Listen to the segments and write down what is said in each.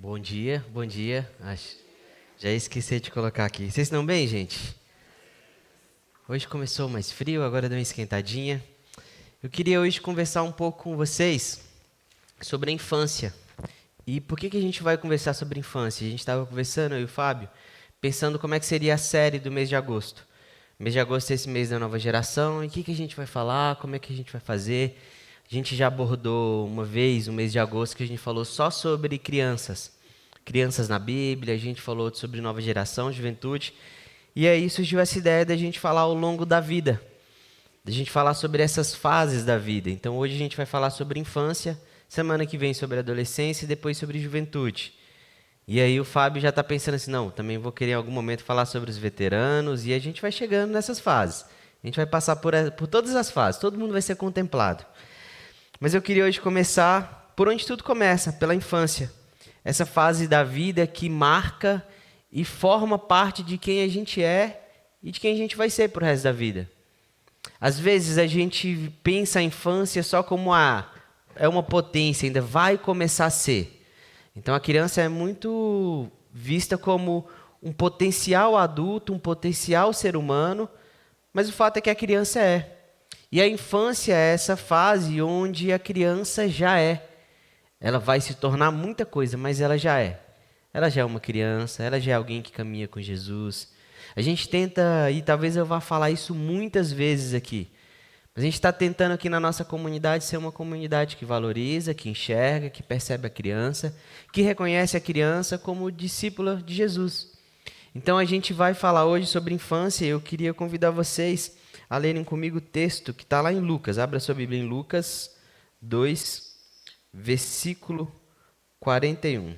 Bom dia, bom dia. Já esqueci de colocar aqui. Vocês estão bem, gente? Hoje começou mais frio, agora deu uma esquentadinha. Eu queria hoje conversar um pouco com vocês sobre a infância. E por que a gente vai conversar sobre infância? A gente estava conversando, eu e o Fábio, pensando como é que seria a série do mês de agosto. O mês de agosto é esse mês da nova geração, e o que a gente vai falar, como é que a gente vai fazer. A gente já abordou uma vez o mês de agosto que a gente falou só sobre crianças. Crianças na Bíblia, a gente falou sobre nova geração, juventude. E aí surgiu essa ideia da gente falar ao longo da vida, da gente falar sobre essas fases da vida. Então hoje a gente vai falar sobre infância, semana que vem sobre adolescência e depois sobre juventude. E aí o Fábio já está pensando assim, não, também vou querer em algum momento falar sobre os veteranos, e a gente vai chegando nessas fases. A gente vai passar por todas as fases, todo mundo vai ser contemplado. Mas eu queria hoje começar por onde tudo começa, pela infância. Essa fase da vida que marca e forma parte de quem a gente é e de quem a gente vai ser pro resto da vida. Às vezes a gente pensa a infância só como é uma potência, ainda vai começar a ser. Então a criança é muito vista como um potencial adulto, um potencial ser humano, mas o fato é que a criança é. E a infância é essa fase onde a criança já é. Ela vai se tornar muita coisa, mas ela já é. Ela já é uma criança, ela já é alguém que caminha com Jesus. A gente tenta, e talvez eu vá falar isso muitas vezes aqui, mas a gente está tentando aqui na nossa comunidade ser uma comunidade que valoriza, que enxerga, que percebe a criança, que reconhece a criança como discípula de Jesus. Então a gente vai falar hoje sobre infância e eu queria convidar vocês a lerem comigo o texto que está lá em Lucas. Abra sua Bíblia em Lucas 2, versículo 41.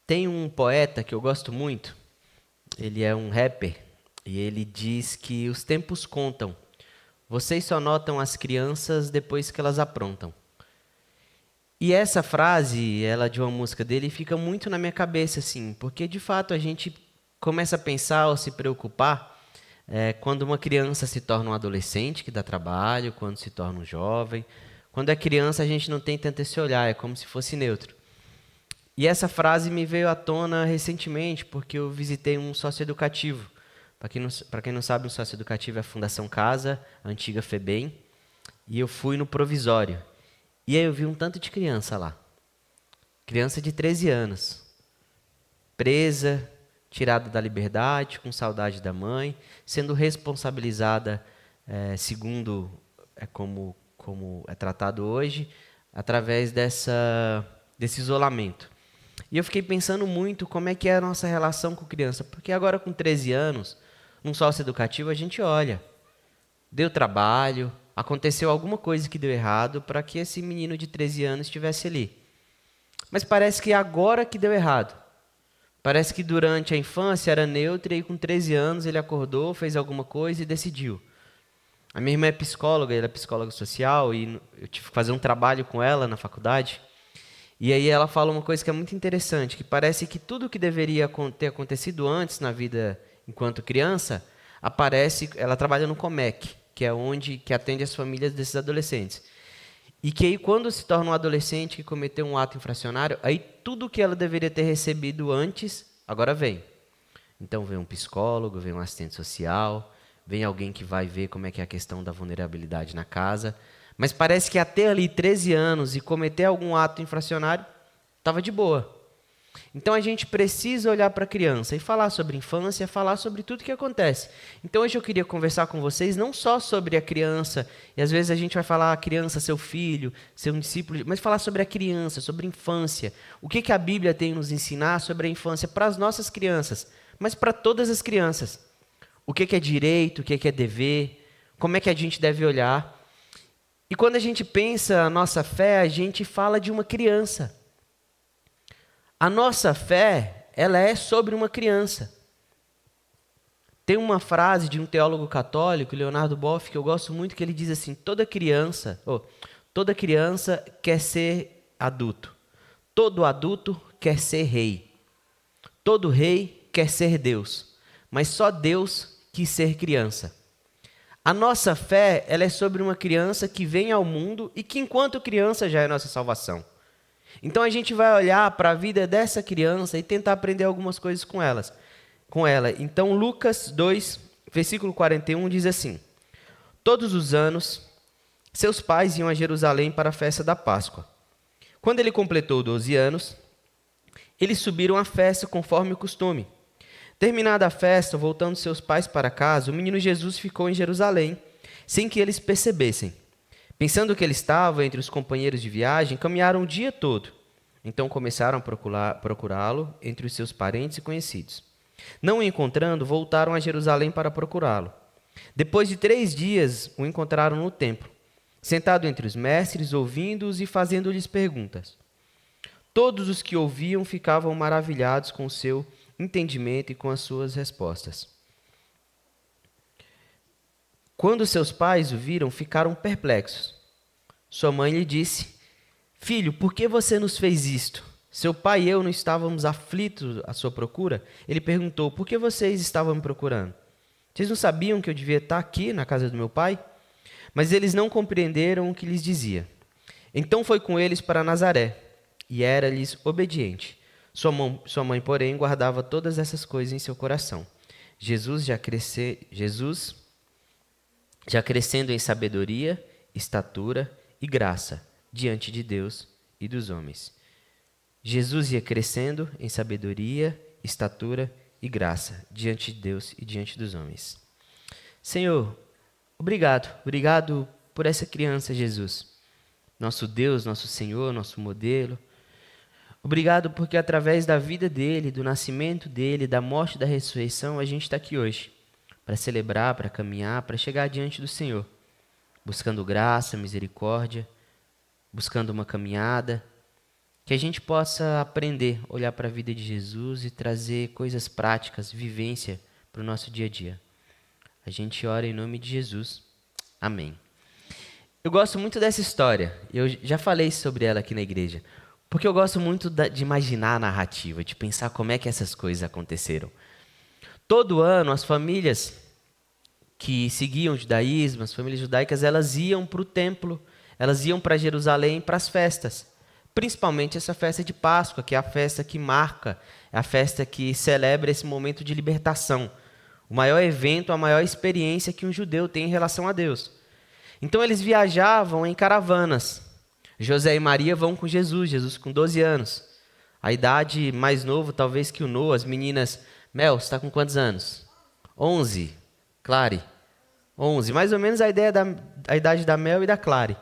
Tem um poeta que eu gosto muito, ele é um rapper, e ele diz que os tempos contam. Vocês só notam as crianças depois que elas aprontam. E essa frase, ela de uma música dele, fica muito na minha cabeça, assim, porque de fato a gente começa a pensar ou se preocupar quando uma criança se torna um adolescente, que dá trabalho, quando se torna um jovem. Quando é criança, a gente não tem tanto esse olhar, é como se fosse neutro. E essa frase me veio à tona recentemente, porque eu visitei um socioeducativo. Para quem não sabe, um socioeducativo é a Fundação Casa, a antiga FEBEM, e eu fui no provisório. E aí eu vi um tanto de criança lá. Criança de 13 anos, presa, tirada da liberdade, com saudade da mãe, sendo responsabilizada, segundo como é tratado hoje, através desse isolamento. E eu fiquei pensando muito como é que é a nossa relação com criança, porque agora com 13 anos, num sócio educativo, a gente olha, deu trabalho, aconteceu alguma coisa que deu errado para que esse menino de 13 anos estivesse ali. Mas parece que agora que deu errado. Parece que durante a infância era neutro e com 13 anos ele acordou, fez alguma coisa e decidiu. A minha irmã é psicóloga, ela é psicóloga social e eu tive que fazer um trabalho com ela na faculdade. E aí ela fala uma coisa que é muito interessante, que parece que tudo que deveria ter acontecido antes na vida enquanto criança, aparece, ela trabalha no Comec, que é onde que atende as famílias desses adolescentes. E que aí quando se torna um adolescente que cometeu um ato infracionário, aí tudo que ela deveria ter recebido antes, agora vem. Então vem um psicólogo, vem um assistente social, vem alguém que vai ver como é que é a questão da vulnerabilidade na casa. Mas parece que até ali 13 anos e cometer algum ato infracionário, estava de boa. Então a gente precisa olhar para a criança e falar sobre infância, falar sobre tudo que acontece. Então hoje eu queria conversar com vocês não só sobre a criança, e às vezes a gente vai falar a criança, seu filho, ser um discípulo, mas falar sobre a criança, sobre a infância. O que a Bíblia tem a nos ensinar sobre a infância para as nossas crianças, mas para todas as crianças. O que é direito, o que é dever, como é que a gente deve olhar. E quando a gente pensa a nossa fé, a gente fala de uma criança. A nossa fé, ela é sobre uma criança. Tem uma frase de um teólogo católico, Leonardo Boff, que eu gosto muito, que ele diz assim: toda criança quer ser adulto. Todo adulto quer ser rei. Todo rei quer ser Deus. Mas só Deus quis ser criança. A nossa fé, ela é sobre uma criança que vem ao mundo e que enquanto criança já é nossa salvação. Então a gente vai olhar para a vida dessa criança e tentar aprender algumas coisas com ela. Então Lucas 2, versículo 41 diz assim: Todos os anos, seus pais iam a Jerusalém para a festa da Páscoa. Quando ele completou 12 anos, eles subiram à festa conforme o costume. Terminada a festa, voltando seus pais para casa, o menino Jesus ficou em Jerusalém, sem que eles percebessem. Pensando que ele estava entre os companheiros de viagem, caminharam o dia todo. Então começaram a procurá-lo entre os seus parentes e conhecidos. Não o encontrando, voltaram a Jerusalém para procurá-lo. Depois de 3 dias, o encontraram no templo, sentado entre os mestres, ouvindo-os e fazendo-lhes perguntas. Todos os que ouviam ficavam maravilhados com o seu entendimento e com as suas respostas. Quando seus pais o viram, ficaram perplexos. Sua mãe lhe disse: Filho, por que você nos fez isto? Seu pai e eu não estávamos aflitos à sua procura? Ele perguntou: Por que vocês estavam me procurando? Vocês não sabiam que eu devia estar aqui na casa do meu pai? Mas eles não compreenderam o que lhes dizia. Então foi com eles para Nazaré, e era-lhes obediente. Sua mãe, porém, guardava todas essas coisas em seu coração. Jesus, já crescendo em sabedoria, estatura e graça diante de Deus e dos homens. Jesus ia crescendo em sabedoria, estatura e graça diante de Deus e diante dos homens. Senhor, obrigado por essa criança, Jesus. Nosso Deus, nosso Senhor, nosso modelo. Obrigado porque através da vida dele, do nascimento dele, da morte e da ressurreição, a gente está aqui hoje para celebrar, para caminhar, para chegar diante do Senhor, buscando graça, misericórdia, buscando uma caminhada, que a gente possa aprender, olhar para a vida de Jesus e trazer coisas práticas, vivência para o nosso dia a dia. A gente ora em nome de Jesus. Amém. Eu gosto muito dessa história, eu já falei sobre ela aqui na igreja, porque eu gosto muito de imaginar a narrativa, de pensar como é que essas coisas aconteceram. Todo ano, as famílias que seguiam o judaísmo, as famílias judaicas, elas iam para o templo, elas iam para Jerusalém para as festas. Principalmente essa festa de Páscoa, que é a festa que marca, é a festa que celebra esse momento de libertação. O maior evento, a maior experiência que um judeu tem em relação a Deus. Então eles viajavam em caravanas. José e Maria vão com Jesus com 12 anos. A idade mais nova, talvez, que o Noah. As meninas, Mel, você está com quantos anos? 11. Clare, 11. Mais ou menos a idade da Mel e da Clare.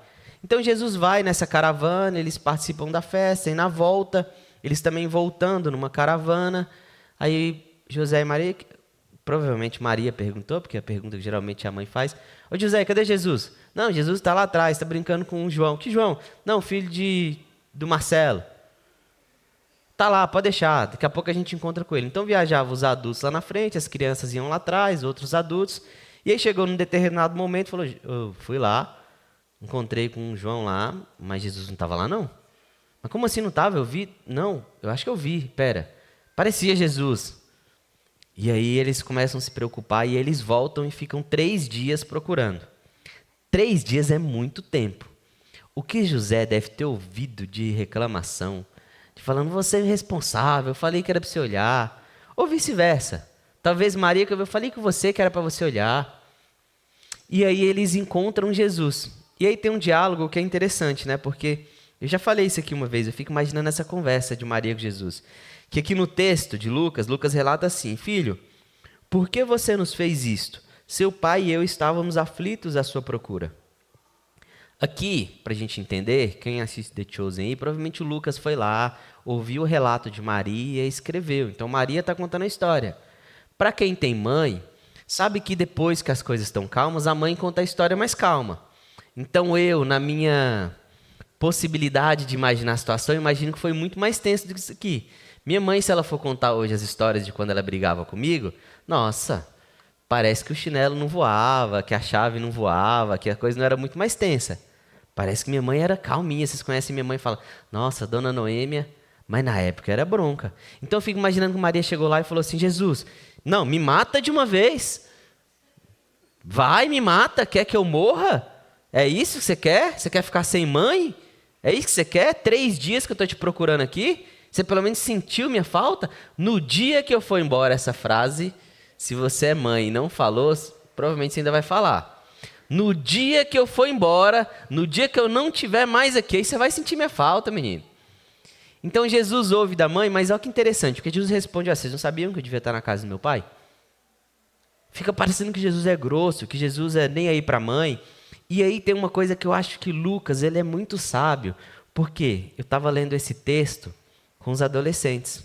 Então Jesus vai nessa caravana, eles participam da festa, e na volta, eles também voltando numa caravana. Aí José e Maria, provavelmente Maria perguntou, porque é a pergunta que geralmente a mãe faz: Ô José, cadê Jesus? Não, Jesus está lá atrás, está brincando com o João. Que João? Não, filho do Marcelo. Tá lá, pode deixar, daqui a pouco a gente encontra com ele. Então viajavam os adultos lá na frente, as crianças iam lá atrás, outros adultos. E aí chegou num determinado momento e falou: eu fui lá, encontrei com o João lá, mas Jesus não estava lá não. Mas como assim não estava? Eu vi? Não, eu acho que eu vi, pera. Parecia Jesus. E aí eles começam a se preocupar e eles voltam e ficam 3 dias procurando. 3 dias é muito tempo. O que José deve ter ouvido de reclamação, de falando: você é irresponsável, eu falei que era para você olhar. Ou vice-versa. Talvez Maria, que eu falei com você que era para você olhar. E aí eles encontram Jesus. E aí tem um diálogo que é interessante, né? Porque eu já falei isso aqui uma vez, eu fico imaginando essa conversa de Maria com Jesus. Que aqui no texto de Lucas relata assim: Filho, por que você nos fez isto? Seu pai e eu estávamos aflitos à sua procura. Aqui, para a gente entender, quem assiste The Chosen aí, provavelmente o Lucas foi lá, ouviu o relato de Maria e escreveu. Então Maria está contando a história. Para quem tem mãe, sabe que depois que as coisas estão calmas, a mãe conta a história mais calma. Então eu, na minha possibilidade de imaginar a situação, imagino que foi muito mais tenso do que isso aqui. Minha mãe, se ela for contar hoje as histórias de quando ela brigava comigo, nossa, parece que o chinelo não voava, que a chave não voava, que a coisa não era muito mais tensa. Parece que minha mãe era calminha. Vocês conhecem minha mãe e falam: nossa, dona Noêmia, mas na época era bronca. Então eu fico imaginando que Maria chegou lá e falou assim: Jesus, não, me mata de uma vez. Vai, me mata, quer que eu morra? É isso que você quer? Você quer ficar sem mãe? É isso que você quer? 3 dias que eu estou te procurando aqui? Você pelo menos sentiu minha falta? No dia que eu for embora, essa frase, se você é mãe e não falou, provavelmente você ainda vai falar. No dia que eu for embora, no dia que eu não estiver mais aqui, aí você vai sentir minha falta, menino. Então Jesus ouve da mãe, mas olha que interessante, porque Jesus responde, vocês não sabiam que eu devia estar na casa do meu pai? Fica parecendo que Jesus é grosso, que Jesus é nem aí para a mãe. E aí tem uma coisa que eu acho que Lucas, ele é muito sábio. Por quê? Eu estava lendo esse texto com os adolescentes.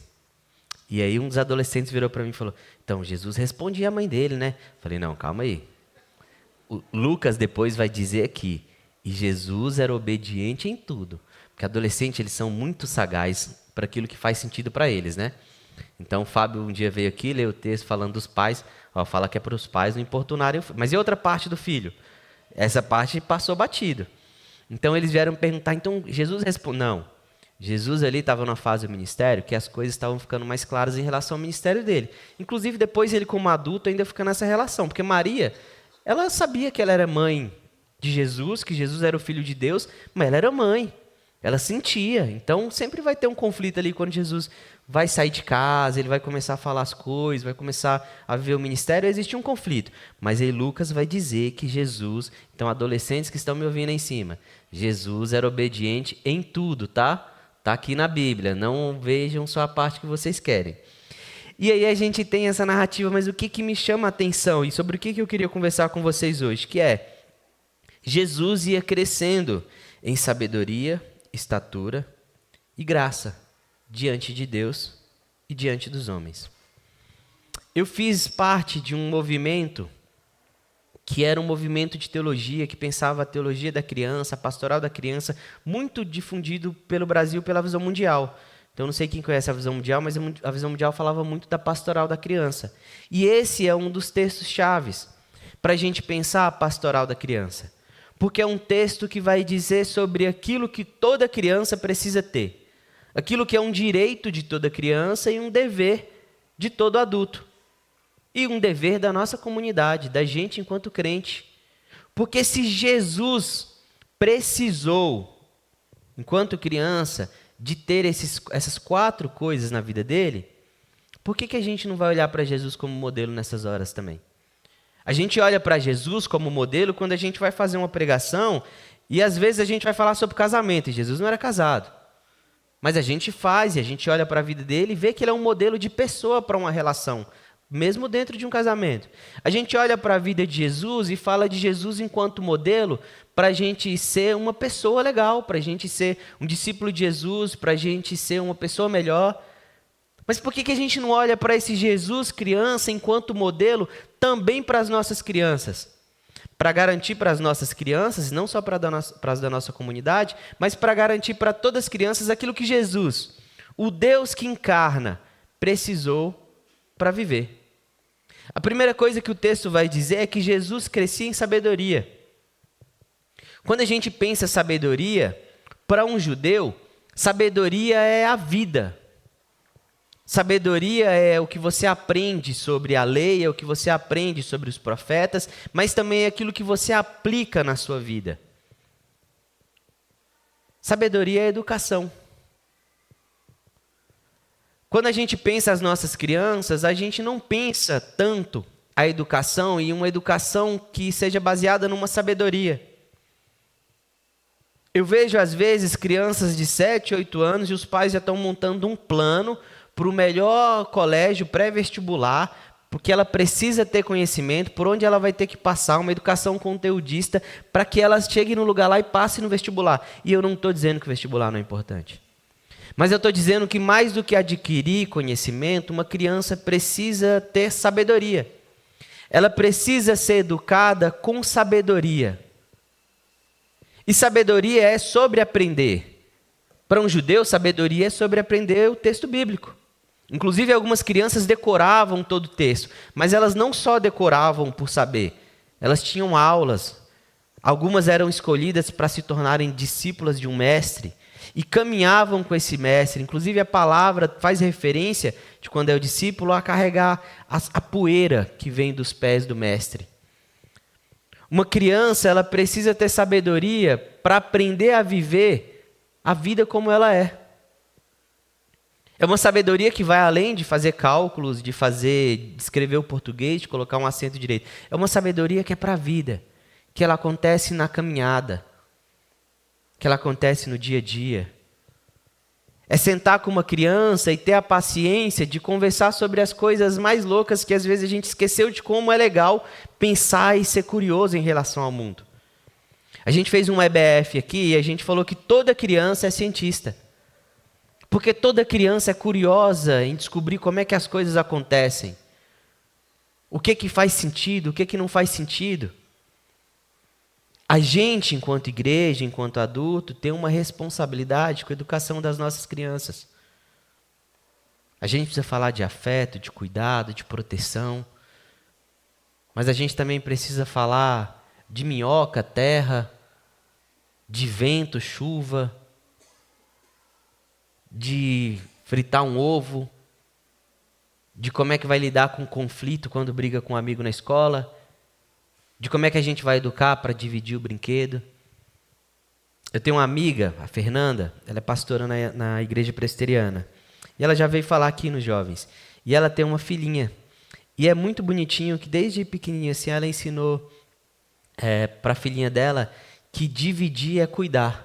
E aí um dos adolescentes virou para mim e falou, então Jesus respondia a mãe dele, né? Falei, não, calma aí. O Lucas depois vai dizer aqui, e Jesus era obediente em tudo. Porque adolescentes, eles são muito sagazes para aquilo que faz sentido para eles, né? Então o Fábio um dia veio aqui, leu o texto falando dos pais, fala que é para os pais não importunarem o filho. Mas e outra parte do filho? Essa parte passou batido. Então eles vieram perguntar, então Jesus responde, não. Jesus ali estava numa fase do ministério que as coisas estavam ficando mais claras em relação ao ministério dele. Inclusive depois ele como adulto ainda fica nessa relação, porque Maria, ela sabia que ela era mãe de Jesus, que Jesus era o filho de Deus, mas ela era mãe. Ela sentia. Então sempre vai ter um conflito ali quando Jesus vai sair de casa, ele vai começar a falar as coisas, vai começar a viver o ministério, existe um conflito. Mas aí Lucas vai dizer que Jesus, então adolescentes que estão me ouvindo aí em cima, Jesus era obediente em tudo, tá? Tá aqui na Bíblia, não vejam só a parte que vocês querem. E aí a gente tem essa narrativa, mas o que me chama a atenção e sobre o que eu queria conversar com vocês hoje, que é, Jesus ia crescendo em sabedoria, estatura e graça diante de Deus e diante dos homens. Eu fiz parte de um movimento que era um movimento de teologia, que pensava a teologia da criança, a pastoral da criança, muito difundido pelo Brasil pela visão mundial. Então, não sei quem conhece a visão mundial, mas a visão mundial falava muito da pastoral da criança. E esse é um dos textos chaves para a gente pensar a pastoral da criança. Porque é um texto que vai dizer sobre aquilo que toda criança precisa ter. Aquilo que é um direito de toda criança e um dever de todo adulto. E um dever da nossa comunidade, da gente enquanto crente. Porque se Jesus precisou, enquanto criança, de ter essas 4 coisas na vida dele, por que a gente não vai olhar para Jesus como modelo nessas horas também? A gente olha para Jesus como modelo quando a gente vai fazer uma pregação e às vezes a gente vai falar sobre casamento, e Jesus não era casado. Mas a gente faz e a gente olha para a vida dele e vê que ele é um modelo de pessoa para uma relação, mesmo dentro de um casamento. A gente olha para a vida de Jesus e fala de Jesus enquanto modelo para a gente ser uma pessoa legal, para a gente ser um discípulo de Jesus, para a gente ser uma pessoa melhor. Mas por que a gente não olha para esse Jesus criança enquanto modelo também para as nossas crianças? Para garantir para as nossas crianças, não só para as da nossa comunidade, mas para garantir para todas as crianças aquilo que Jesus, o Deus que encarna, precisou para viver. A primeira coisa que o texto vai dizer é que Jesus crescia em sabedoria. Quando a gente pensa sabedoria, para um judeu, sabedoria é a vida. Sabedoria é o que você aprende sobre a lei, é o que você aprende sobre os profetas, mas também é aquilo que você aplica na sua vida. Sabedoria é educação. Quando a gente pensa as nossas crianças, a gente não pensa tanto a educação e uma educação que seja baseada numa sabedoria. Eu vejo às vezes crianças de 7, 8 anos e os pais já estão montando um plano para o melhor colégio pré-vestibular, porque ela precisa ter conhecimento, por onde ela vai ter que passar, uma educação conteudista, para que ela chegue no lugar lá e passe no vestibular. E eu não estou dizendo que o vestibular não é importante. Mas eu estou dizendo que mais do que adquirir conhecimento, uma criança precisa ter sabedoria. Ela precisa ser educada com sabedoria. E sabedoria é sobre aprender. Para um judeu, sabedoria é sobre aprender o texto bíblico. Inclusive, algumas crianças decoravam todo o texto, mas elas não só decoravam por saber, elas tinham aulas. Algumas eram escolhidas para se tornarem discípulas de um mestre e caminhavam com esse mestre. Inclusive, a palavra faz referência de quando é o discípulo a carregar a poeira que vem dos pés do mestre. Uma criança, ela precisa ter sabedoria para aprender a viver a vida como ela é. É uma sabedoria que vai além de fazer cálculos, de escrever o português, de colocar um acento direito. É uma sabedoria que é para a vida, que ela acontece na caminhada, que ela acontece no dia a dia. É sentar com uma criança e ter a paciência de conversar sobre as coisas mais loucas que às vezes a gente esqueceu de como é legal pensar e ser curioso em relação ao mundo. A gente fez um EBF aqui e a gente falou que toda criança é cientista. Porque toda criança é curiosa em descobrir como é que as coisas acontecem. O que faz sentido, o que não faz sentido. A gente, enquanto igreja, enquanto adulto, tem uma responsabilidade com a educação das nossas crianças. A gente precisa falar de afeto, de cuidado, de proteção. Mas a gente também precisa falar de minhoca, terra, de vento, chuva, de fritar um ovo, de como é que vai lidar com conflito quando briga com um amigo na escola, de como é que a gente vai educar para dividir o brinquedo. Eu tenho uma amiga, a Fernanda, ela é pastora na igreja presbiteriana, e ela já veio falar aqui nos jovens, e ela tem uma filhinha, e é muito bonitinho que desde pequenininha assim, ela ensinou para a filhinha dela que dividir é cuidar.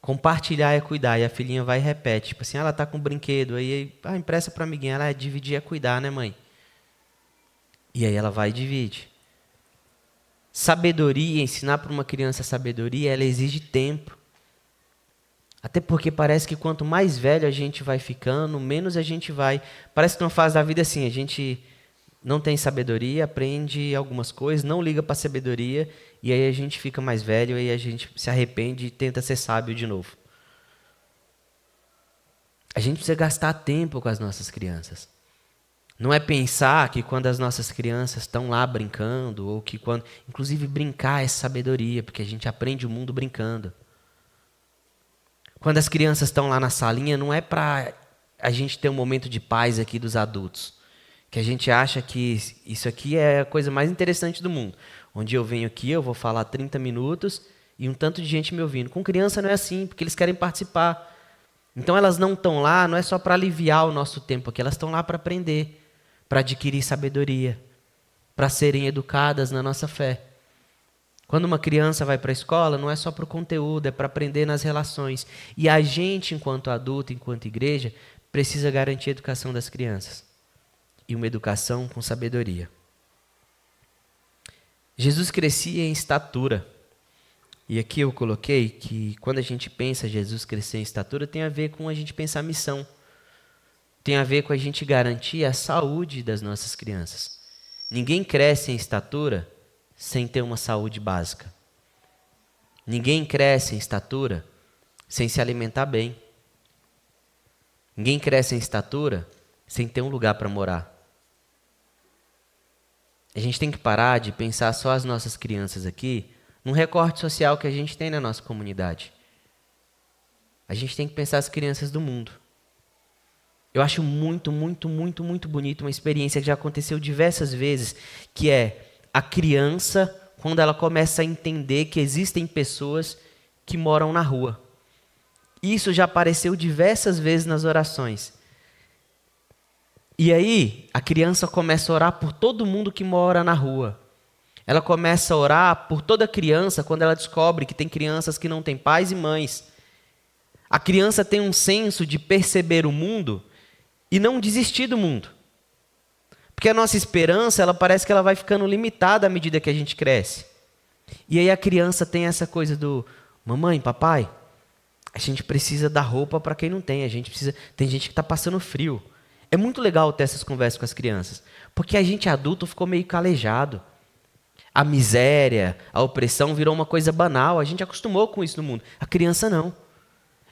Compartilhar é cuidar. E a filhinha vai e repete. Tipo assim, ela tá com um brinquedo. Aí, empresta pra amiguinha. Ela dividir é cuidar, né, mãe? E aí ela vai e divide. Sabedoria, ensinar para uma criança sabedoria, ela exige tempo. Até porque parece que quanto mais velho a gente vai ficando, menos a gente vai... Parece que numa fase da vida assim, a gente não tem sabedoria, aprende algumas coisas, não liga para a sabedoria, e aí a gente fica mais velho, e aí a gente se arrepende e tenta ser sábio de novo. A gente precisa gastar tempo com as nossas crianças. Não é pensar que quando as nossas crianças estão lá brincando, ou que quando... Inclusive brincar é sabedoria, porque a gente aprende o mundo brincando. Quando as crianças estão lá na salinha, não é para a gente ter um momento de paz aqui dos adultos. Que a gente acha que isso aqui é a coisa mais interessante do mundo. Onde eu venho aqui, eu vou falar 30 minutos e um tanto de gente me ouvindo. Com criança não é assim, porque eles querem participar. Então elas não estão lá, não é só para aliviar o nosso tempo aqui, elas estão lá para aprender, para adquirir sabedoria, para serem educadas na nossa fé. Quando uma criança vai para a escola, não é só para o conteúdo, é para aprender nas relações. E a gente, enquanto adulto, enquanto igreja, precisa garantir a educação das crianças. E uma educação com sabedoria. Jesus crescia em estatura. E aqui eu coloquei que quando a gente pensa Jesus crescer em estatura, tem a ver com a gente pensar missão. Tem a ver com a gente garantir a saúde das nossas crianças. Ninguém cresce em estatura sem ter uma saúde básica. Ninguém cresce em estatura sem se alimentar bem. Ninguém cresce em estatura sem ter um lugar para morar. A gente tem que parar de pensar só as nossas crianças aqui num recorte social que a gente tem na nossa comunidade. A gente tem que pensar as crianças do mundo. Eu acho muito, muito, muito, muito bonito uma experiência que já aconteceu diversas vezes, que é a criança, quando ela começa a entender que existem pessoas que moram na rua. Isso já apareceu diversas vezes nas orações. E aí, a criança começa a orar por todo mundo que mora na rua. Ela começa a orar por toda criança quando ela descobre que tem crianças que não têm pais e mães. A criança tem um senso de perceber o mundo e não desistir do mundo. Porque a nossa esperança, ela parece que ela vai ficando limitada à medida que a gente cresce. E aí a criança tem essa coisa do, mamãe, papai, a gente precisa dar roupa para quem não tem, tem gente que está passando frio. É muito legal ter essas conversas com as crianças, porque a gente adulto ficou meio calejado. A miséria, a opressão virou uma coisa banal, a gente acostumou com isso no mundo. A criança não.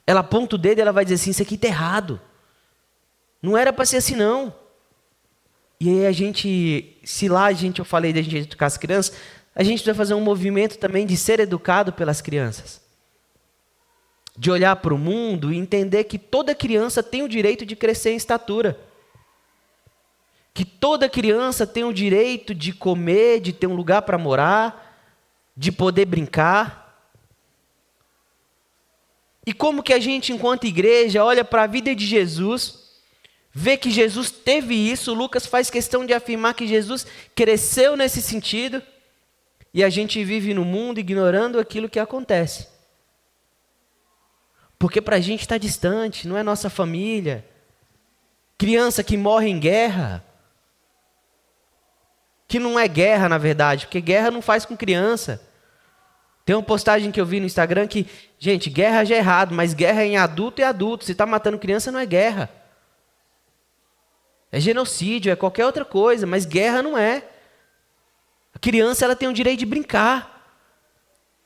Ela aponta o dedo e ela vai dizer assim, isso aqui está errado. Não era para ser assim não. E aí eu falei da gente educar as crianças, a gente precisa fazer um movimento também de ser educado pelas crianças. De olhar para o mundo e entender que toda criança tem o direito de crescer em estatura. que toda criança tem o direito de comer, de ter um lugar para morar, de poder brincar. E como que a gente, enquanto igreja, olha para a vida de Jesus, vê que Jesus teve isso, Lucas faz questão de afirmar que Jesus cresceu nesse sentido, e a gente vive no mundo ignorando aquilo que acontece. Porque para a gente está distante, não é nossa família. Criança que morre em guerra, que não é guerra na verdade, porque guerra não faz com criança. Tem uma postagem que eu vi no Instagram que, gente, guerra já é errado, mas guerra em adulto é adulto. Se está matando criança não é guerra. É genocídio, é qualquer outra coisa, mas guerra não é. A criança ela tem o direito de brincar.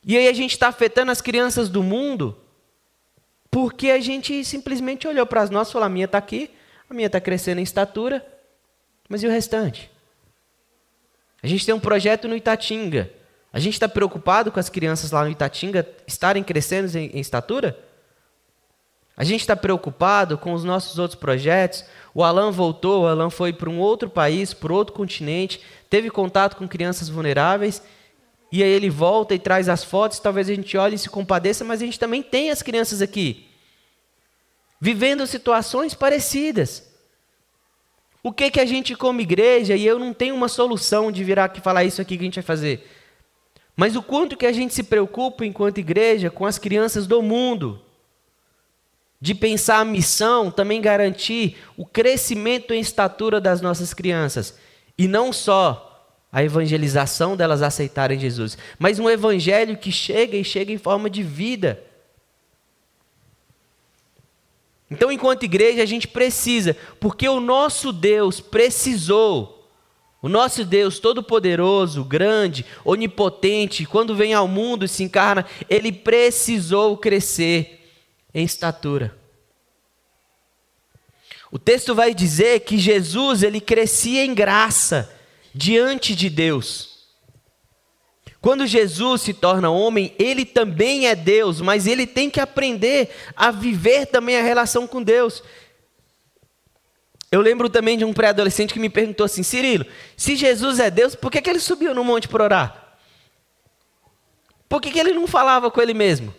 E aí a gente está afetando as crianças do mundo porque a gente simplesmente olhou para as nossas e falou, a minha está aqui, a minha está crescendo em estatura, mas e o restante? A gente tem um projeto no Itatinga. A gente está preocupado com as crianças lá no Itatinga estarem crescendo em estatura? A gente está preocupado com os nossos outros projetos? O Alan voltou, o Alan foi para um outro país, para outro continente, teve contato com crianças vulneráveis, e aí ele volta e traz as fotos, talvez a gente olhe e se compadeça, mas a gente também tem as crianças aqui, vivendo situações parecidas. O que a gente como igreja, e eu não tenho uma solução de virar aqui e falar isso aqui que a gente vai fazer, mas o quanto que a gente se preocupa enquanto igreja com as crianças do mundo, de pensar a missão, também garantir o crescimento em estatura das nossas crianças, e não só a evangelização delas aceitarem Jesus, mas um evangelho que chega e chega em forma de vida. Então, enquanto igreja, a gente precisa, porque o nosso Deus precisou, o nosso Deus todo-poderoso, grande, onipotente, quando vem ao mundo e se encarna, ele precisou crescer em estatura. O texto vai dizer que Jesus, ele crescia em graça diante de Deus. Quando Jesus se torna homem, ele também é Deus, mas ele tem que aprender a viver também a relação com Deus. Eu lembro também de um pré-adolescente que me perguntou assim, Cirilo, se Jesus é Deus, por que ele subiu no monte para orar? Por que ele não falava com ele mesmo?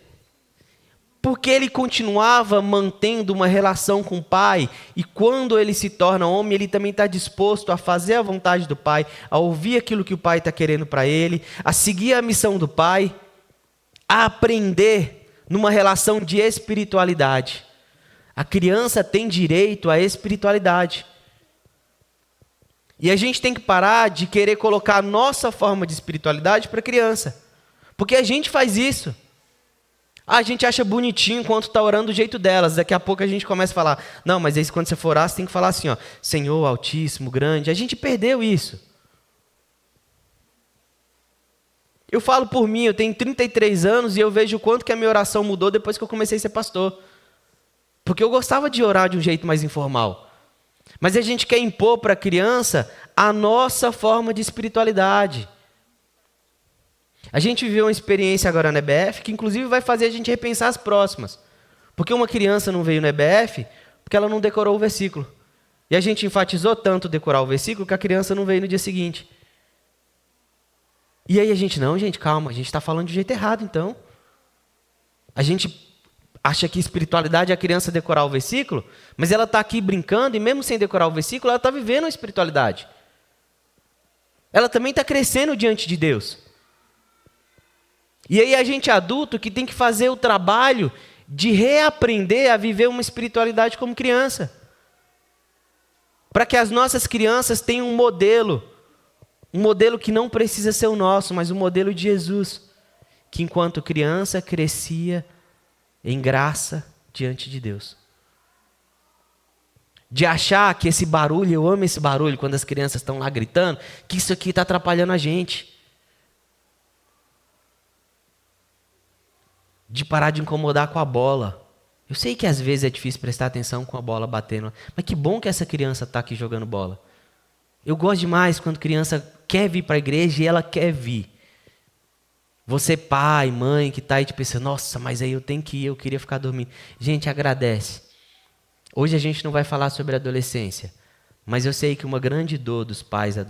Porque ele continuava mantendo uma relação com o Pai, e quando ele se torna homem, ele também está disposto a fazer a vontade do Pai, a ouvir aquilo que o Pai está querendo para ele, a seguir a missão do Pai, a aprender numa relação de espiritualidade. A criança tem direito à espiritualidade. E a gente tem que parar de querer colocar a nossa forma de espiritualidade para a criança, porque a gente faz isso. A gente acha bonitinho enquanto está orando do jeito delas. Daqui a pouco a gente começa a falar, não, mas aí quando você for orar, você tem que falar assim, ó, Senhor Altíssimo, grande. A gente perdeu isso. Eu falo por mim, eu tenho 33 anos e eu vejo o quanto que a minha oração mudou depois que eu comecei a ser pastor. Porque eu gostava de orar de um jeito mais informal. Mas a gente quer impor para a criança a nossa forma de espiritualidade. A gente viveu uma experiência agora na EBF, que inclusive vai fazer a gente repensar as próximas. Porque uma criança não veio na EBF, porque ela não decorou o versículo. E a gente enfatizou tanto decorar o versículo, que a criança não veio no dia seguinte. E aí a gente, não, gente, calma, a gente está falando de jeito errado, então. A gente acha que espiritualidade é a criança decorar o versículo, mas ela está aqui brincando, e mesmo sem decorar o versículo, ela está vivendo a espiritualidade. Ela também está crescendo diante de Deus. E aí a gente adulto que tem que fazer o trabalho de reaprender a viver uma espiritualidade como criança. Para que as nossas crianças tenham um modelo que não precisa ser o nosso, mas o modelo de Jesus, que enquanto criança crescia em graça diante de Deus. De achar que esse barulho, eu amo esse barulho quando as crianças estão lá gritando, que isso aqui está atrapalhando a gente. De parar de incomodar com a bola. Eu sei que às vezes é difícil prestar atenção com a bola batendo, mas que bom que essa criança está aqui jogando bola. Eu gosto demais quando criança quer vir para a igreja e ela quer vir. Você pai, mãe, que está aí te pensando, nossa, mas aí eu tenho que ir, eu queria ficar dormindo. Gente, agradece. Hoje a gente não vai falar sobre adolescência, Mas eu sei que uma grande dor dos pais de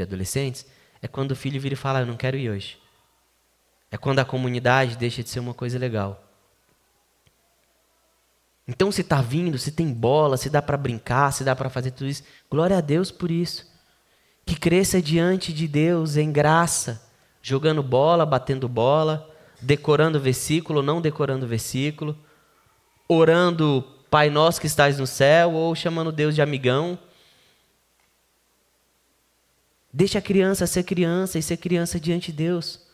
adolescentes é quando o filho vira e fala, eu não quero ir hoje. É quando a comunidade deixa de ser uma coisa legal. Então, se está vindo, se tem bola, se dá para brincar, se dá para fazer tudo isso, glória a Deus por isso. Que cresça diante de Deus em graça, jogando bola, batendo bola, decorando versículo, não decorando versículo, orando Pai Nosso que estás no céu, ou chamando Deus de amigão. Deixa a criança ser criança e ser criança diante de Deus.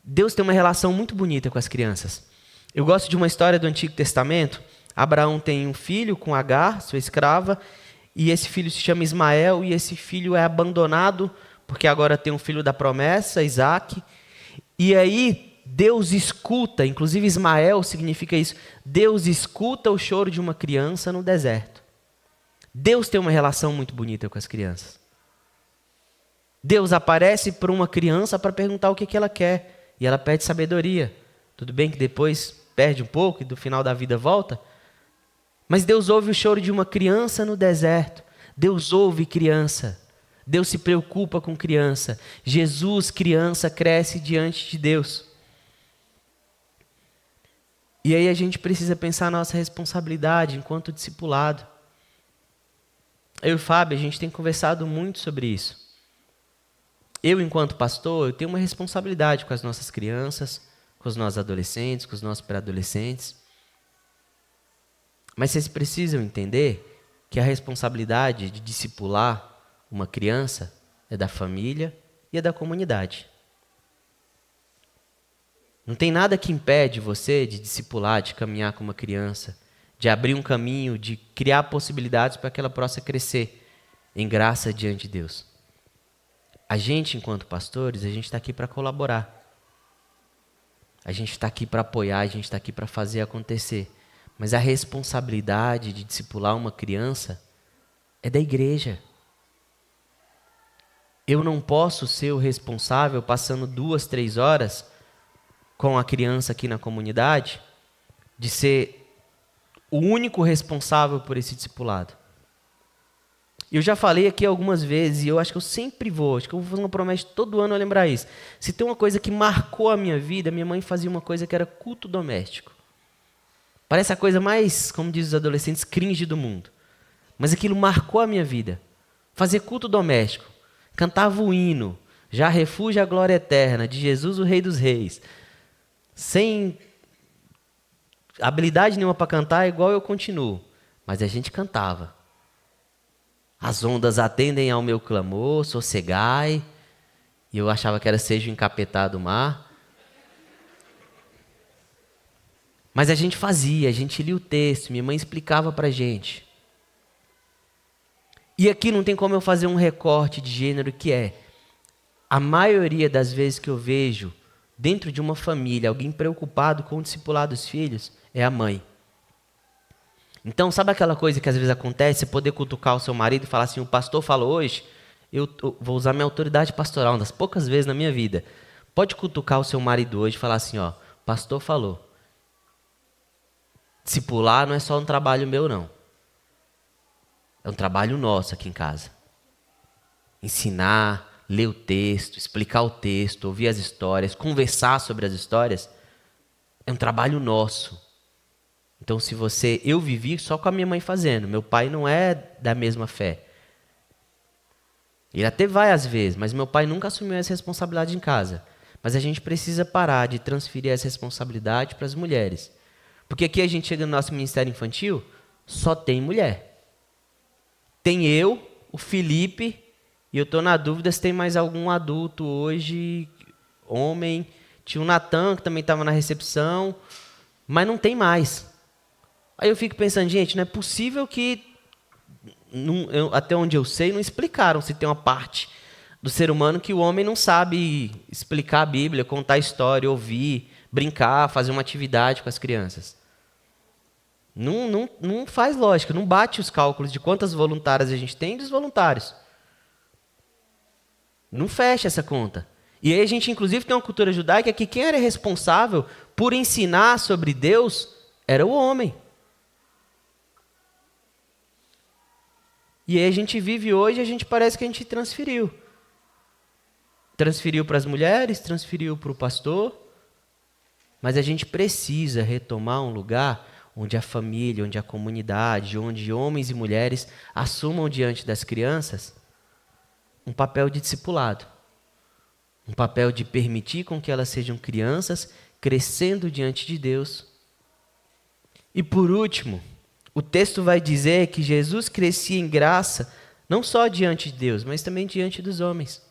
Deus tem uma relação muito bonita com as crianças. Eu gosto de uma história do Antigo Testamento. Abraão tem um filho com Agar, sua escrava, e esse filho se chama Ismael, e esse filho é abandonado, porque agora tem um filho da promessa, Isaque. E aí Deus escuta, inclusive Ismael significa isso, Deus escuta o choro de uma criança no deserto. Deus tem uma relação muito bonita com as crianças. Deus aparece para uma criança para perguntar o que ela quer, e ela pede sabedoria. Tudo bem que depois perde um pouco e do final da vida volta, mas Deus ouve o choro de uma criança no deserto. Deus ouve criança. Deus se preocupa com criança. Jesus, criança, cresce diante de Deus. E aí a gente precisa pensar na nossa responsabilidade enquanto discipulado. Eu e o Fábio, a gente tem conversado muito sobre isso. Eu, enquanto pastor, eu tenho uma responsabilidade com as nossas crianças, com os nossos adolescentes, com os nossos pré-adolescentes. Mas vocês precisam entender que a responsabilidade de discipular uma criança é da família e é da comunidade. Não tem nada que impede você de discipular, de caminhar com uma criança, de abrir um caminho, de criar possibilidades para que ela possa crescer em graça diante de Deus. A gente, enquanto pastores, a gente está aqui para colaborar. A gente está aqui para apoiar, a gente está aqui para fazer acontecer. Mas a responsabilidade de discipular uma criança é da igreja. Eu não posso ser o responsável passando 2, 3 horas com a criança aqui na comunidade, de ser o único responsável por esse discipulado. Eu já falei aqui algumas vezes, e eu acho que eu sempre vou, acho que eu vou fazer uma promessa todo ano a lembrar isso. Se tem uma coisa que marcou a minha vida, minha mãe fazia uma coisa que era culto doméstico. Parece a coisa mais, como diz os adolescentes, cringe do mundo. Mas aquilo marcou a minha vida. Fazer culto doméstico. Cantava o hino, já refúgio a glória eterna, de Jesus o Rei dos Reis. Sem habilidade nenhuma para cantar, igual eu continuo. Mas a gente cantava. As ondas atendem ao meu clamor, sossegai. E eu achava que era seja o encapetado do mar. Mas a gente fazia, a gente lia o texto, minha mãe explicava para a gente. E aqui não tem como eu fazer um recorte de gênero que é, a maioria das vezes que eu vejo, dentro de uma família, alguém preocupado com o discipular dos filhos, é a mãe. Então, sabe aquela coisa que às vezes acontece, você poder cutucar o seu marido e falar assim, o pastor falou hoje, eu vou usar minha autoridade pastoral, uma das poucas vezes na minha vida. Pode cutucar o seu marido hoje e falar assim, ó, o pastor falou. Discipular não é só um trabalho meu, não. É um trabalho nosso aqui em casa. Ensinar, ler o texto, explicar o texto, ouvir as histórias, conversar sobre as histórias, é um trabalho nosso. Então, eu vivi só com a minha mãe fazendo. Meu pai não é da mesma fé. Ele até vai às vezes, mas meu pai nunca assumiu essa responsabilidade em casa. Mas a gente precisa parar de transferir essa responsabilidade para as mulheres. Porque aqui a gente chega no nosso ministério infantil, só tem mulher. Tem eu, o Felipe, e eu estou na dúvida se tem mais algum adulto hoje, homem. Tinha o Natan, que também estava na recepção, mas não tem mais. Aí eu fico pensando, gente, não é possível que, até onde eu sei, não explicaram se tem uma parte do ser humano que o homem não sabe explicar a Bíblia, contar a história, ouvir, brincar, fazer uma atividade com as crianças. Não faz lógica, não bate os cálculos de quantas voluntárias a gente tem e dos voluntários. Não fecha essa conta. E aí a gente, inclusive, tem uma cultura judaica que quem era responsável por ensinar sobre Deus era o homem. E aí a gente vive hoje e a gente parece que a gente transferiu. Transferiu para as mulheres, transferiu para o pastor, mas a gente precisa retomar um lugar onde a família, onde a comunidade, onde homens e mulheres assumam diante das crianças um papel de discipulado, um papel de permitir com que elas sejam crianças crescendo diante de Deus. E por último, o texto vai dizer que Jesus crescia em graça não só diante de Deus, mas também diante dos homens.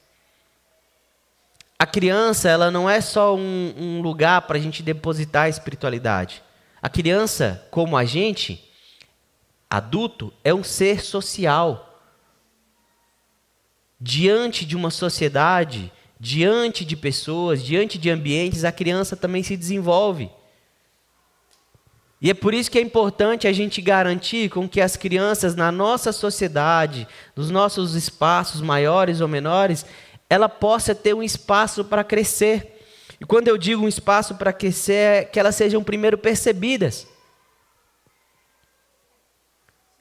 A criança, ela não é só um lugar para a gente depositar a espiritualidade. A criança, como a gente, adulto, é um ser social. Diante de uma sociedade, diante de pessoas, diante de ambientes, a criança também se desenvolve. E é por isso que é importante a gente garantir com que as crianças na nossa sociedade, nos nossos espaços maiores ou menores, ela possa ter um espaço para crescer. E quando eu digo um espaço para crescer, é que elas sejam primeiro percebidas.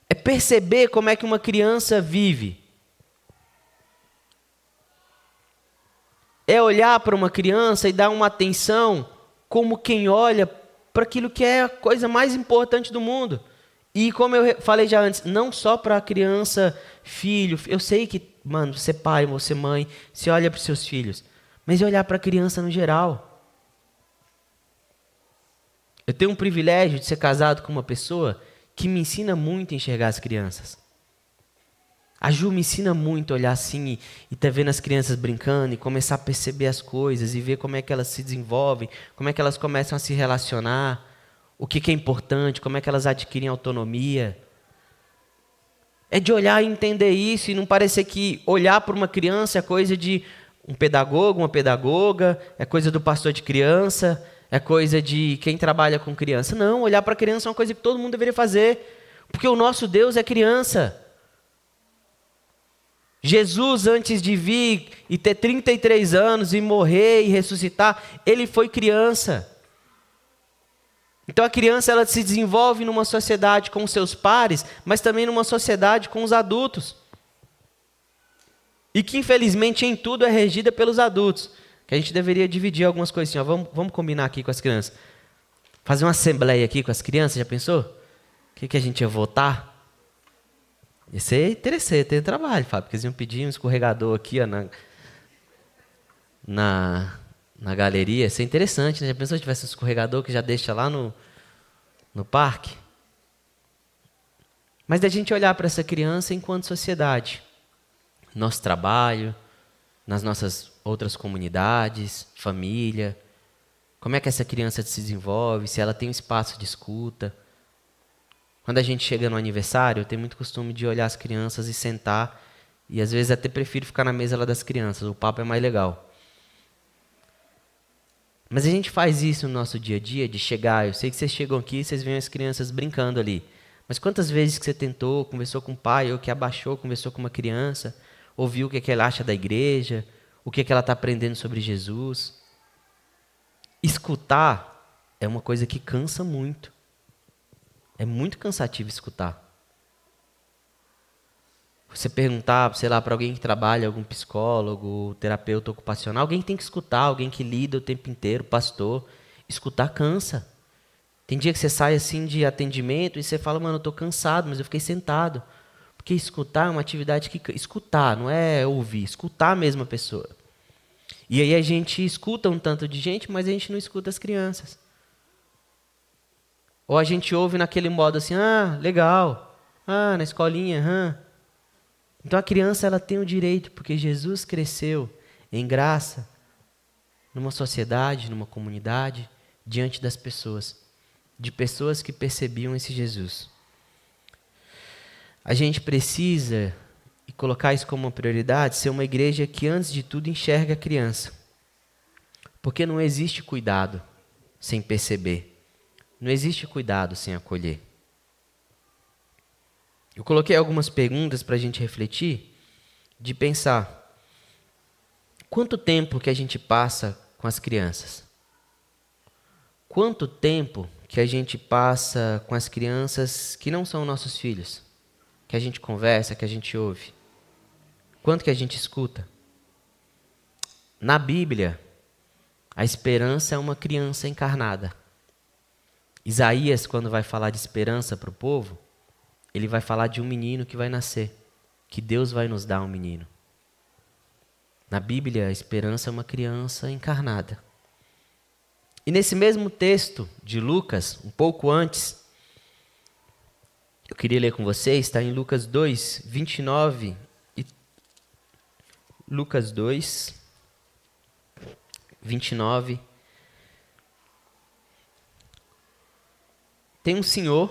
É perceber como é que uma criança vive. É olhar para uma criança e dar uma atenção como quem olha para aquilo que é a coisa mais importante do mundo. E como eu falei já antes, não só para a criança, filho. Eu sei que, mano, você é pai, você é mãe, você olha para os seus filhos. Mas é olhar para a criança no geral. Eu tenho um privilégio de ser casado com uma pessoa que me ensina muito a enxergar as crianças. A Ju me ensina muito a olhar assim e tá vendo as crianças brincando e começar a perceber as coisas e ver como é que elas se desenvolvem, como é que elas começam a se relacionar, o que é importante, como é que elas adquirem autonomia. É de olhar e entender isso e não parecer que olhar para uma criança é coisa de um pedagogo, uma pedagoga, é coisa do pastor de criança, é coisa de quem trabalha com criança. Não, olhar para a criança é uma coisa que todo mundo deveria fazer, porque o nosso Deus é criança. Jesus, antes de vir e ter 33 anos e morrer e ressuscitar, ele foi criança. Então a criança, ela se desenvolve numa sociedade com seus pares, mas também numa sociedade com os adultos. E que infelizmente em tudo é regida pelos adultos. Que a gente deveria dividir algumas coisas assim, ó, vamos combinar aqui com as crianças. Fazer uma assembleia aqui com as crianças, já pensou? O que a gente ia votar? Isso é interessante, tem trabalho, Fábio, porque eles iam pedir um escorregador aqui ó, na galeria. Isso é interessante, né? Já pensou se tivesse um escorregador que já deixa lá no parque? Mas da gente olhar para essa criança enquanto sociedade, nosso trabalho, nas nossas outras comunidades, família, como é que essa criança se desenvolve, se ela tem um espaço de escuta. Quando a gente chega no aniversário, eu tenho muito costume de olhar as crianças e sentar, e às vezes até prefiro ficar na mesa lá das crianças, o papo é mais legal. Mas a gente faz isso no nosso dia a dia, de chegar, eu sei que vocês chegam aqui e vocês veem as crianças brincando ali, mas quantas vezes que você tentou, conversou com o pai, ou que abaixou, conversou com uma criança, ouviu o que ela acha da igreja, o que ela está aprendendo sobre Jesus? Escutar é uma coisa que cansa muito. É muito cansativo escutar. Você perguntar, sei lá, para alguém que trabalha, algum psicólogo, terapeuta ocupacional, alguém tem que escutar, alguém que lida o tempo inteiro, pastor. Escutar cansa. Tem dia que você sai assim de atendimento e você fala, mano, eu estou cansado, mas eu fiquei sentado. Porque escutar é uma atividade que... Escutar, não é ouvir, escutar mesmo a pessoa. E aí a gente escuta um tanto de gente, mas a gente não escuta as crianças. Ou a gente ouve naquele modo assim, ah, legal, ah, na escolinha, Então a criança, ela tem o direito, porque Jesus cresceu em graça, numa sociedade, numa comunidade, diante das pessoas, de pessoas que percebiam esse Jesus. A gente precisa, e colocar isso como uma prioridade, ser uma igreja que antes de tudo enxerga a criança. Porque não existe cuidado sem perceber. Não existe cuidado sem acolher. Eu coloquei algumas perguntas para a gente refletir, de pensar, quanto tempo que a gente passa com as crianças? Quanto tempo que a gente passa com as crianças que não são nossos filhos? que a gente conversa, que a gente ouve? Quanto que a gente escuta? Na Bíblia, a esperança é uma criança encarnada. Isaías, quando vai falar de esperança para o povo, ele vai falar de um menino que vai nascer, que Deus vai nos dar um menino. Na Bíblia, a esperança é uma criança encarnada. E nesse mesmo texto de Lucas, um pouco antes, eu queria ler com vocês, está em Lucas 2, 29. Lucas 2, 29. Tem um senhor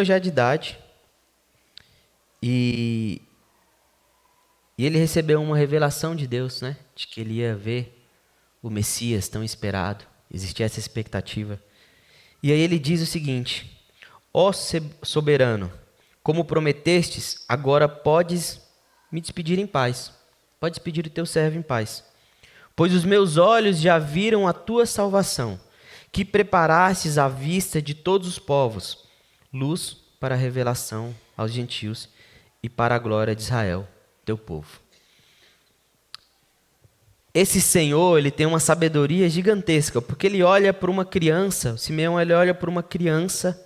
já de idade, e ele recebeu uma revelação de Deus, né? De que ele ia ver o Messias tão esperado. Existia essa expectativa. E aí ele diz o seguinte: ó soberano, como prometestes, agora podes me despedir em paz. Pode despedir o teu servo em paz. Pois os meus olhos já viram a tua salvação, que preparastes à vista de todos os povos, luz para a revelação aos gentios e para a glória de Israel, teu povo. Esse Senhor, ele tem uma sabedoria gigantesca, porque ele olha para uma criança, o Simeão, ele olha para uma criança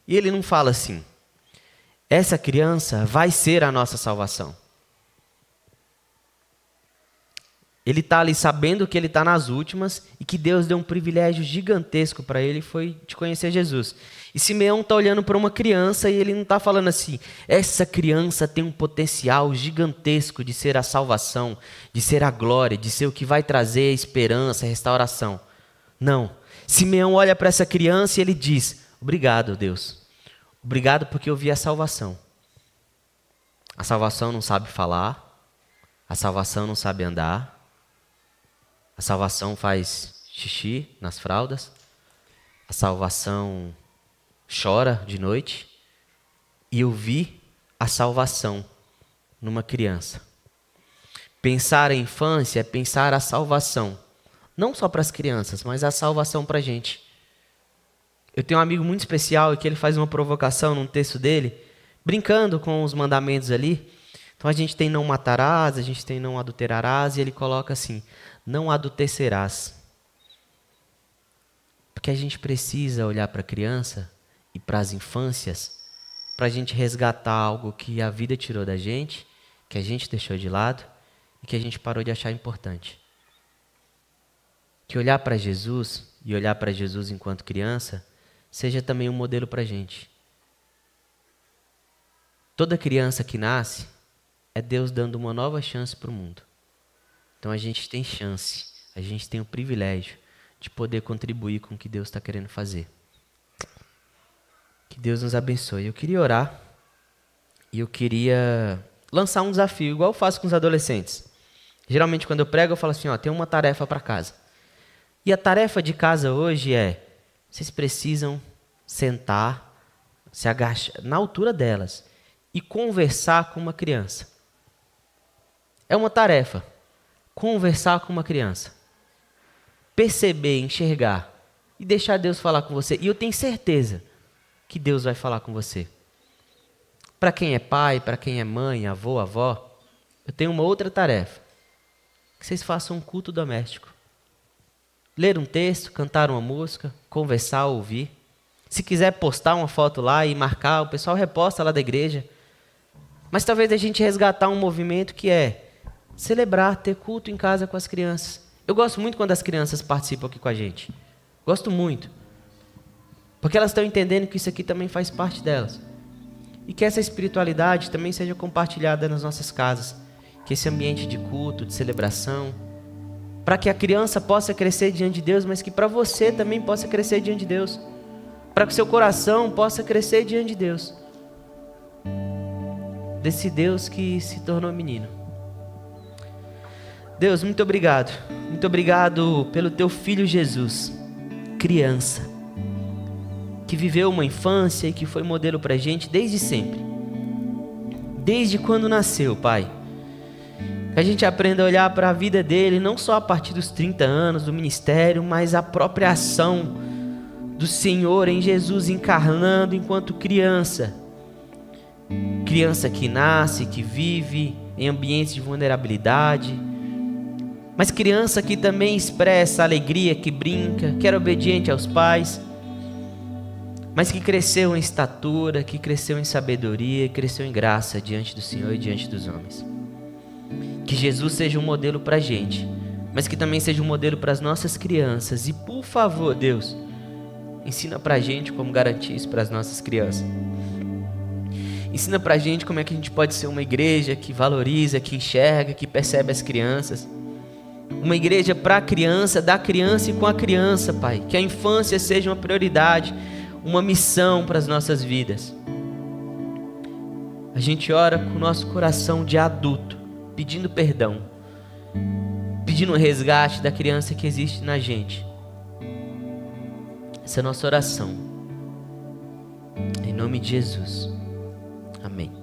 e ele não fala assim: essa criança vai ser a nossa salvação. Ele está ali sabendo que ele está nas últimas e que Deus deu um privilégio gigantesco para ele, foi de conhecer Jesus. E Simeão está olhando para uma criança e ele não está falando assim: essa criança tem um potencial gigantesco de ser a salvação, de ser a glória, de ser o que vai trazer a esperança, a restauração. Não. Simeão olha para essa criança e ele diz: obrigado, Deus. Obrigado porque eu vi a salvação. A salvação não sabe falar, a salvação não sabe andar, a salvação faz xixi nas fraldas, a salvação chora de noite, e eu vi a salvação numa criança. Pensar a infância é pensar a salvação, não só para as crianças, mas a salvação para a gente. Eu tenho um amigo muito especial e que ele faz uma provocação num texto dele, brincando com os mandamentos ali. Então a gente tem não matarás, a gente tem não adulterarás, e ele coloca assim: não adultecerás. Porque a gente precisa olhar para a criança e para as infâncias, para a gente resgatar algo que a vida tirou da gente, que a gente deixou de lado e que a gente parou de achar importante. Que olhar para Jesus e olhar para Jesus enquanto criança seja também um modelo para a gente. Toda criança que nasce é Deus dando uma nova chance para o mundo. Então a gente tem chance, a gente tem o privilégio de poder contribuir com o que Deus está querendo fazer. Que Deus nos abençoe. Eu queria orar e eu queria lançar um desafio, igual eu faço com os adolescentes. Geralmente quando eu prego eu falo assim: tem uma tarefa para casa. E a tarefa de casa hoje é: vocês precisam sentar, se agachar na altura delas e conversar com uma criança. É uma tarefa. Conversar com uma criança. Perceber, enxergar e deixar Deus falar com você. E eu tenho certeza que Deus vai falar com você. Para quem é pai, para quem é mãe, avô, avó, eu tenho uma outra tarefa. Que vocês façam um culto doméstico. Ler um texto, cantar uma música, conversar, ouvir. Se quiser postar uma foto lá e marcar, o pessoal reposta lá da igreja. Mas talvez a gente resgatar um movimento que é celebrar, ter culto em casa com as crianças. Eu gosto muito quando as crianças participam aqui com a gente. Gosto muito. Porque elas estão entendendo que isso aqui também faz parte delas. E que essa espiritualidade também seja compartilhada nas nossas casas. Que esse ambiente de culto, de celebração, para que a criança possa crescer diante de Deus, mas que para você também possa crescer diante de Deus. Para que o seu coração possa crescer diante de Deus. Desse Deus que se tornou menino. Deus, muito obrigado. Muito obrigado pelo teu filho Jesus, criança, que viveu uma infância e que foi modelo para a gente desde sempre. Desde quando nasceu, Pai. Que a gente aprenda a olhar para a vida dele, não só a partir dos 30 anos do ministério, mas a própria ação do Senhor em Jesus encarnando enquanto criança. Que criança que nasce, que vive em ambientes de vulnerabilidade, mas criança que também expressa alegria, que brinca, que era obediente aos pais, mas que cresceu em estatura, que cresceu em sabedoria, cresceu em graça diante do Senhor e diante dos homens. Que Jesus seja um modelo para a gente, mas que também seja um modelo para as nossas crianças. E por favor, Deus, ensina para a gente como garantir isso para as nossas crianças. Ensina para a gente como é que a gente pode ser uma igreja que valoriza, que enxerga, que percebe as crianças. Uma igreja para a criança, da criança e com a criança, Pai. Que a infância seja uma prioridade, uma missão para as nossas vidas. A gente ora com o nosso coração de adulto, pedindo perdão, pedindo um resgate da criança que existe na gente. Essa é a nossa oração. Em nome de Jesus. Amém.